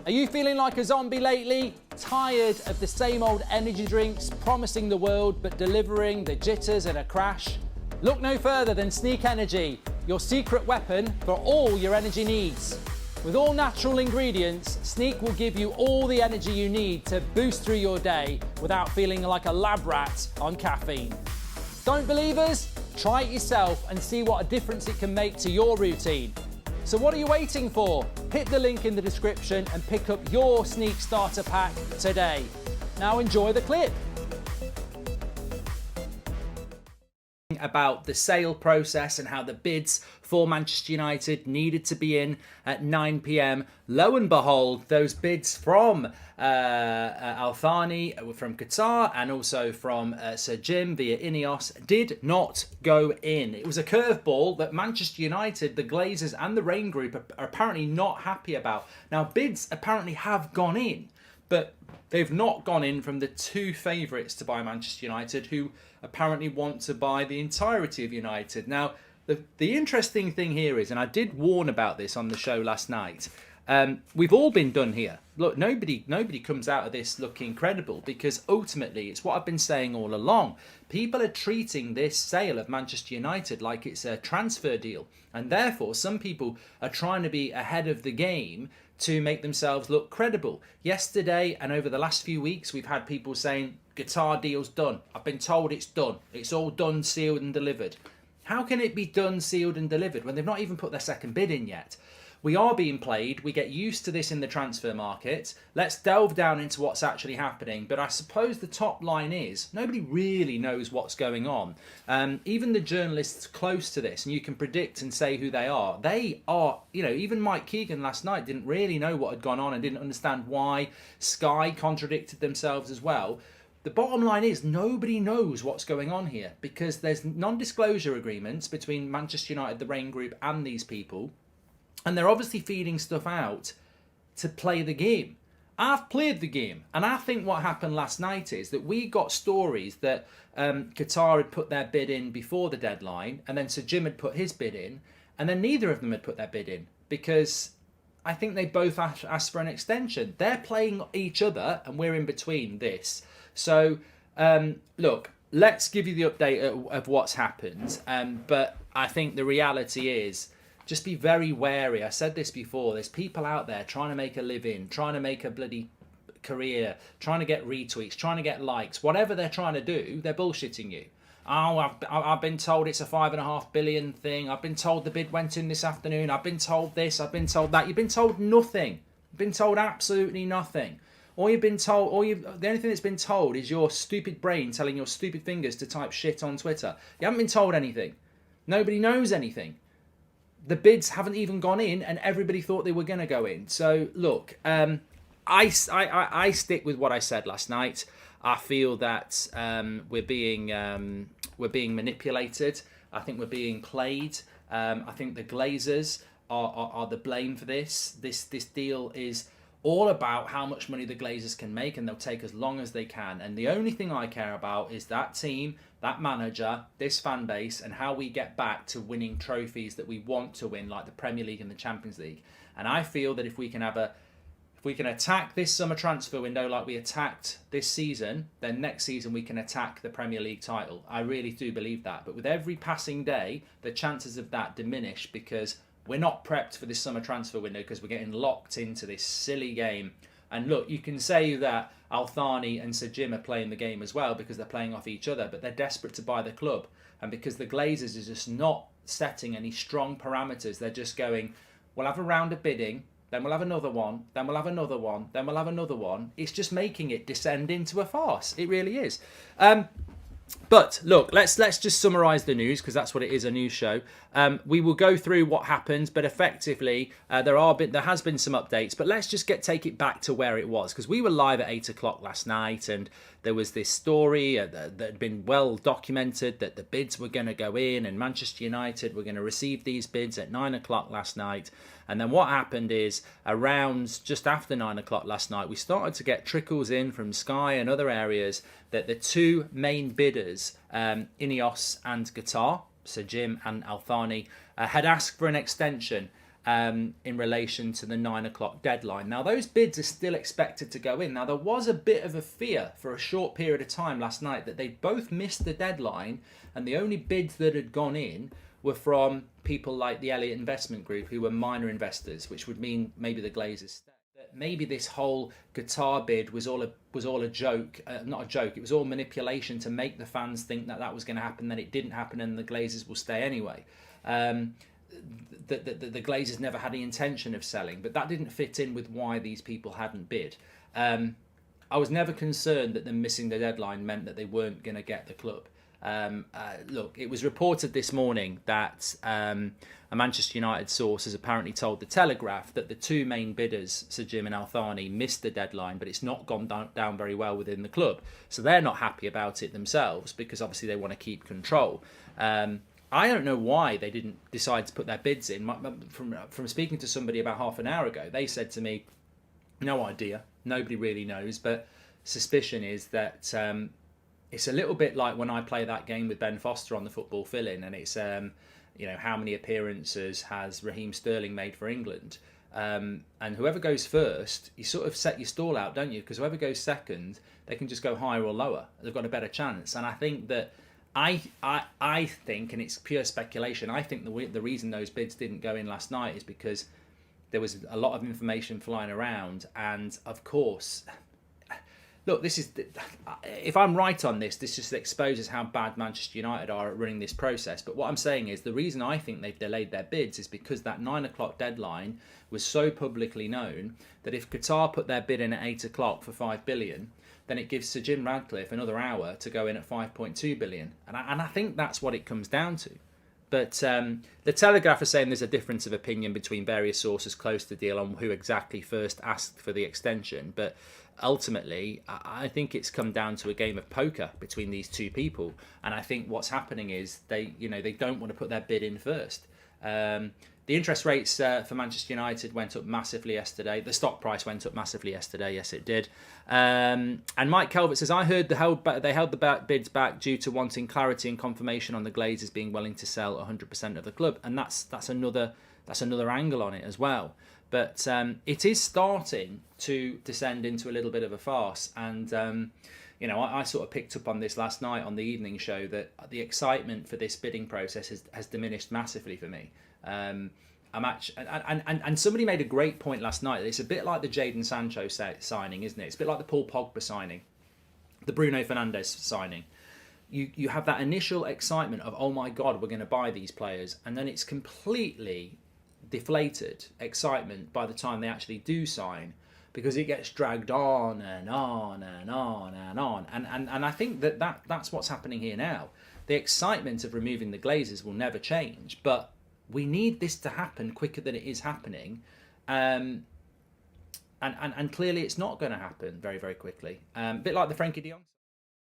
Are you feeling like a zombie lately? Tired of the same old energy drinks promising the world but delivering the jitters and a crash? Look no further than Sneak Energy, your secret weapon for all your energy needs. With all natural ingredients, Sneak will give you all the energy you need to boost through your day without feeling like a lab rat on caffeine. Don't believe us? Try it yourself and see what a difference it can make to your routine. So what are you waiting for? Hit the link in the description and pick up your Sneak Starter Pack today. Now enjoy the clip. About the sale process and how the bids for Manchester United needed to be in at 9 p.m. Lo and behold, those bids from Al Thani from Qatar and also from Sir Jim via Ineos did not go in. It was a curveball that Manchester United, the Glazers and the Rain Group are apparently not happy about. Now, bids apparently have gone in, but they've not gone in from the two favourites to buy Manchester United, who apparently want to buy the entirety of United. Now, the interesting thing here is, and I did warn about this on the show last night, we've all been done here. Look, nobody comes out of this looking credible, because ultimately it's what I've been saying all along. People are treating this sale of Manchester United like it's a transfer deal, and therefore some people are trying to be ahead of the game to make themselves look credible. Yesterday and over the last few weeks, we've had people saying, Qatar deal's done. I've been told it's done. It's all done, sealed and delivered. How can it be done, sealed and delivered when they've not even put their second bid in yet? We are being played. We get used to this in the transfer market. Let's delve down into what's actually happening. But I suppose the top line is nobody really knows what's going on. Even the journalists close to this, and you can predict and say who they are, even Mike Keegan last night didn't really know what had gone on and didn't understand why. Sky contradicted themselves as well. The bottom line is nobody knows what's going on here, because there's non-disclosure agreements between Manchester United, the Rain Group and these people. And they're obviously feeding stuff out to play the game. I've played the game. And I think what happened last night is that we got stories that Qatar had put their bid in before the deadline, and then Sir Jim had put his bid in, and then neither of them had put their bid in, because I think they both asked for an extension. They're playing each other, and we're in between this. So, look, let's give you the update of what's happened. But I think the reality is, just be very wary. I said this before. There's people out there trying to make a living, trying to make a bloody career, trying to get retweets, trying to get likes. Whatever they're trying to do, they're bullshitting you. Oh, I've been told it's a $5.5 billion thing. I've been told the bid went in this afternoon. I've been told this. I've been told that. You've been told nothing. You've been told absolutely nothing. All you've been told, the only thing that's been told is your stupid brain telling your stupid fingers to type shit on Twitter. You haven't been told anything. Nobody knows anything. The bids haven't even gone in, and everybody thought they were going to go in. So look, I stick with what I said last night. I feel that we're being manipulated. I think we're being played. I think the Glazers are the blame for this. This deal is all about how much money the Glazers can make, and they'll take as long as they can. And the only thing I care about is that team, that manager, this fan base, and how we get back to winning trophies that we want to win, like the Premier League and the Champions League. And I feel that if we can attack this summer transfer window like we attacked this season, then next season we can attack the Premier League title. I really do believe that. But with every passing day, the chances of that diminish, because we're not prepped for this summer transfer window, because we're getting locked into this silly game. And look, you can say that Al Thani and Sir Jim are playing the game as well, because they're playing off each other, but they're desperate to buy the club. And because the Glazers is just not setting any strong parameters, they're just going, we'll have a round of bidding, then we'll have another one, then we'll have another one, then we'll have another one. It's just making it descend into a farce. It really is. But look, let's just summarise the news, because that's what it is, a news show. We will go through what happened, but effectively there has been some updates. But let's just take it back to where it was, because we were live at 8 o'clock last night, and there was this story that had been well documented that the bids were going to go in, and Manchester United were going to receive these bids at 9 o'clock last night. And then what happened is, around just after 9 o'clock last night, we started to get trickles in from Sky and other areas that the two main bidders, Ineos and Qatar, Sir Jim and Al Thani, had asked for an extension. in relation to the 9 o'clock deadline. Now, those bids are still expected to go in. Now, there was a bit of a fear for a short period of time last night that they'd both missed the deadline, and the only bids that had gone in were from people like the Elliott Investment Group, who were minor investors, which would mean maybe the Glazers stay. That maybe this whole Qatar bid was all a joke, not a joke. It was all manipulation to make the fans think that was going to happen. Then it didn't happen, and the Glazers will stay anyway. The Glazers never had the intention of selling, but that didn't fit in with why these people hadn't bid. I was never concerned that them missing the deadline meant that they weren't going to get the club. Look, it was reported this morning that a Manchester United source has apparently told the Telegraph that the two main bidders, Sir Jim and Al Thani, missed the deadline, but it's not gone down very well within the club. So they're not happy about it themselves, because obviously they want to keep control. I don't know why they didn't decide to put their bids in. From speaking to somebody about half an hour ago, they said to me, no idea, nobody really knows, but suspicion is that it's a little bit like when I play that game with Ben Foster on the Football Fill-In, and it's how many appearances has Raheem Sterling made for England, and whoever goes first, you sort of set your stall out, don't you? Because whoever goes second, they can just go higher or lower. They've got a better chance, and I think that I think, and it's pure speculation, I think the reason those bids didn't go in last night is because there was a lot of information flying around, and of course, look, if I'm right on this just exposes how bad Manchester United are at running this process. But what I'm saying is the reason I think they've delayed their bids is because that 9 o'clock deadline was so publicly known that if Qatar put their bid in at 8 o'clock for 5 billion, then it gives Sir Jim Ratcliffe another hour to go in at 5.2 billion. And I think that's what it comes down to. But the Telegraph are saying there's a difference of opinion between various sources close to the deal on who exactly first asked for the extension. But ultimately, I think it's come down to a game of poker between these two people. And I think what's happening is they don't want to put their bid in first. The interest rates for Manchester United went up massively yesterday. The stock price went up massively yesterday. Yes, it did. And Mike Calvert says, I heard they held the bids back due to wanting clarity and confirmation on the Glazers being willing to sell 100% of the club. And that's another angle on it as well. But it is starting to descend into a little bit of a farce. And I sort of picked up on this last night on the evening show, that the excitement for this bidding process has diminished massively for me. And somebody made a great point last night. It's a bit like the Jadon Sancho signing, isn't it? It's a bit like the Paul Pogba signing, the Bruno Fernandes signing. You have that initial excitement of, oh my God, we're going to buy these players, and then it's completely deflated excitement by the time they actually do sign, because it gets dragged on and on and on and on. And I think that's what's happening here now. The excitement of removing the Glazers will never change, but we need this to happen quicker than it is happening. And clearly it's not going to happen very, very quickly. A bit like the Frankie de Jong